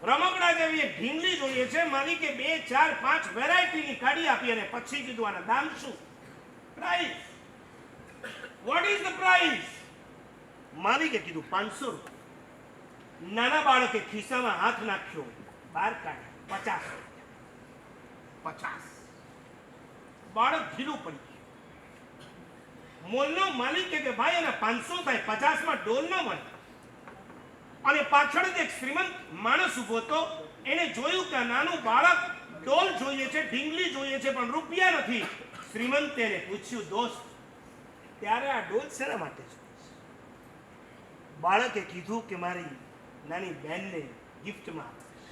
રમકડા જેવી એક ઢીંગલી જોઈએ છે. માલિકે 2, 4, 5 વેરાયટીની કાઢી આપી અને પછી કીધું આના દામ શું? Price. What is the price? માલિકે કીધું 500 રૂપિયા. નાના બાળકે ખિસ્સામાં હાથ નાખ્યો, બહાર કાઢ્યા 50 રૂપિયા. 50. બાળક ઢીલું પડી ગયું. મોલનો માલિક કે ભાઈ એના 500 થાય, 50માં ડોલ ન મળે. અને પાછળ જ એક શ્રીમંત માણસ ઉભો હતો. એને જોયું કે નાનું બાળક ડોલ જોઈએ છે, ઢીંગલી જોઈએ છે, પણ રૂપિયા નથી. શ્રીમંતે એને પૂછ્યું, દોસ્ત ત્યારે આ ડોલ શેના માટે છે? બાળકે કીધું કે મારી નાની બહેનને ગિફ્ટમાં આપીશ.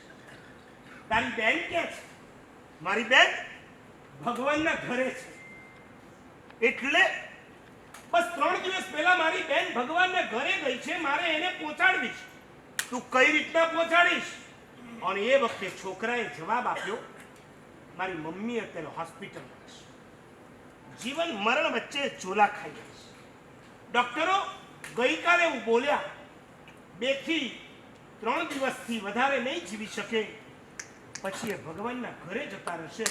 તારી બહેન ક્યાં છે? મારી બહેન ભગવાનના ઘરે છે. એટલે બસ 3 દિવસ પહેલા મારી બહેન ભગવાનના ઘરે ગઈ છે, મારે એને પહોંચાડવી છે. તું કઈ રીતના પહોંચાડીશ? અને એ વખતે છોકરાએ જવાબ આપ્યો, મારી મમ્મી અત્યારે હોસ્પિટલમાં છે, જીવન મરણ વચ્ચે ઝોલા ખાઈ રહી છે. ડોક્ટરો ગઈકાલે એવું બોલ્યા 2 થી 3 દિવસથી વધારે નહીં જીવી શકે, પછી એ ભગવાનના ઘરે જતા રહેશે.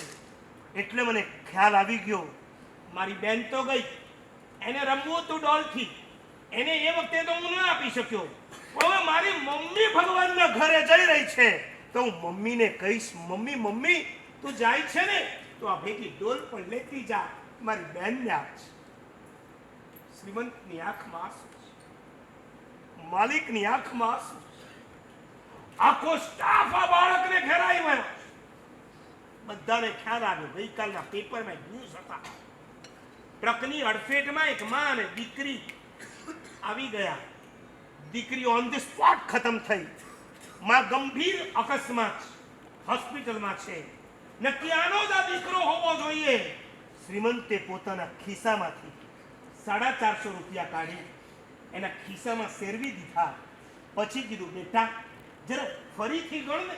એટલે મને ખ્યાલ આવી ગયો, મારી બેન તો ગઈ, એને રમવું હતું ડોલથી, એને એ વખતે તો હું ન આપી શક્યો. હવે મારી મમ્મી ભગવાનના ઘરે જઈ રહી છે, તો હું મમ્મીને કહીશ, મમ્મી તું જાય છે ને તો આ ભેગી ડોલ પણ લેતી જા, મારી બેનને આપશે. શ્રીમંતની આંખમાં આંસુ, માલિકની આંખમાં આંસુ. આખો સ્ટાફ આ બાળકને ઘેરાયો. બધાને ખ્યાલ આવ્યો, ગઈકાલના પેપરમાં ન્યૂઝ હતા. ટ્રકની અડફેટમાં એક માં અને દીકરી આવી ગયા. દીકરી ઓન ધ સ્પોટ ખતમ થઈ. માં ગંભીર અકસ્માત હોસ્પિટલમાં છે. નક્કી આનો જ આ દીકરો હોવો જોઈએ. શ્રીમંતે પોતાના ખિસ્સામાંથી 450 રૂપિયા કાઢી એના ખિસ્સામાં સેરવી દીધા. પછી કીધું, બેટા જરા ફરીથી ગણ ને,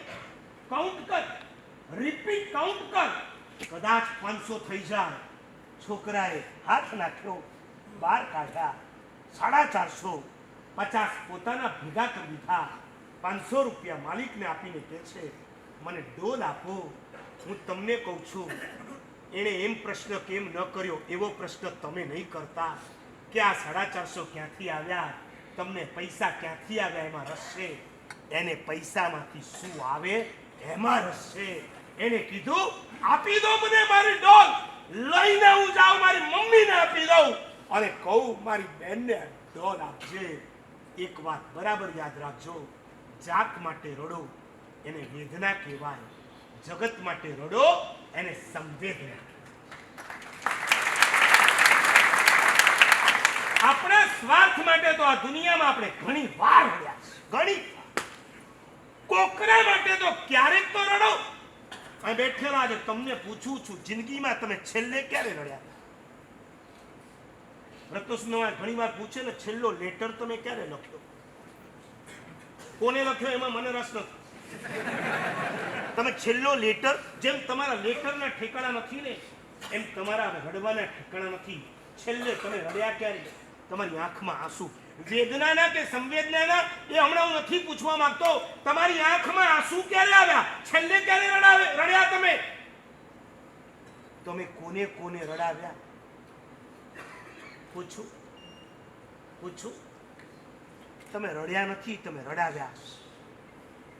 કાઉન્ટ કર, રિપીટ કાઉન્ટ કર, કદાચ 500 થઈ જાય. છોકરાએ હાથ નાખ્યો, બહાર કાઢ્યા 450. 50 પોતાના ભેગા કરી દીધા. 500 રૂપિયા માલિકને આપીને કહે છે, મને ડોલ આપો. હું તમને કહું છું, એણે એમ પ્રશ્ન કેમ ન કર્યો એવો પ્રશ્ન તમે નહીં કરતા કે આ 450 ક્યાંથી આવ્યા, તમને પૈસા ક્યાંથી આવ્યા એમાં રસ છે. એને પૈસામાંથી શું આવે એમાં રસ છે. એને કીધું, આપી દો મને મારી ડોલ, લઈને હું જાઉં મારી મમ્મીને આપી દઉં અને કહું મારી બેનને ડોલ આપજે. એક વાત બરાબર યાદ રાખજો, જાત માટે રડો એને વેદના કહેવાય, જગત માટે રડો એને સંવેદના. આપણા સ્વાર્થ માટે તો આ દુનિયામાં આપણે ઘણી વાર રડ્યા છે, ઘણી. કોકરા માટે તો ક્યારેક તો રડો. અહીં બેઠેલા આજે તમને પૂછું છું, જિંદગીમાં તમે છેલ્લે ક્યારે રડ્યા? રત્નસુંદરમાં ઘણી વાર પૂછે ને, છેલ્લો લેટર તમે ક્યારે લખ્યો? કોને લખ્યો એમાં મને રસ નથી. તમે છેલ્લો લેટર, જેમ તમારા લેટરના ઠેકાણા નથી ને એમ તમારા રડવાના ઠેકાણા નથી. છેલ્લે તમે રડ્યા ક્યારે? તમારી આંખમાં આંસુ, વેદનાના કે સંવેદનાના એ હમણાં હું નથી પૂછવા માંગતો. તમારી આંખમાં આંસુ ક્યારે આવ્યા? છેલ્લે ક્યારે રડ્યા તમે? તમે કોને કોને રડાવ્યા? પૂછું તમે રડ્યા નથી, તમે રડાવ્યા.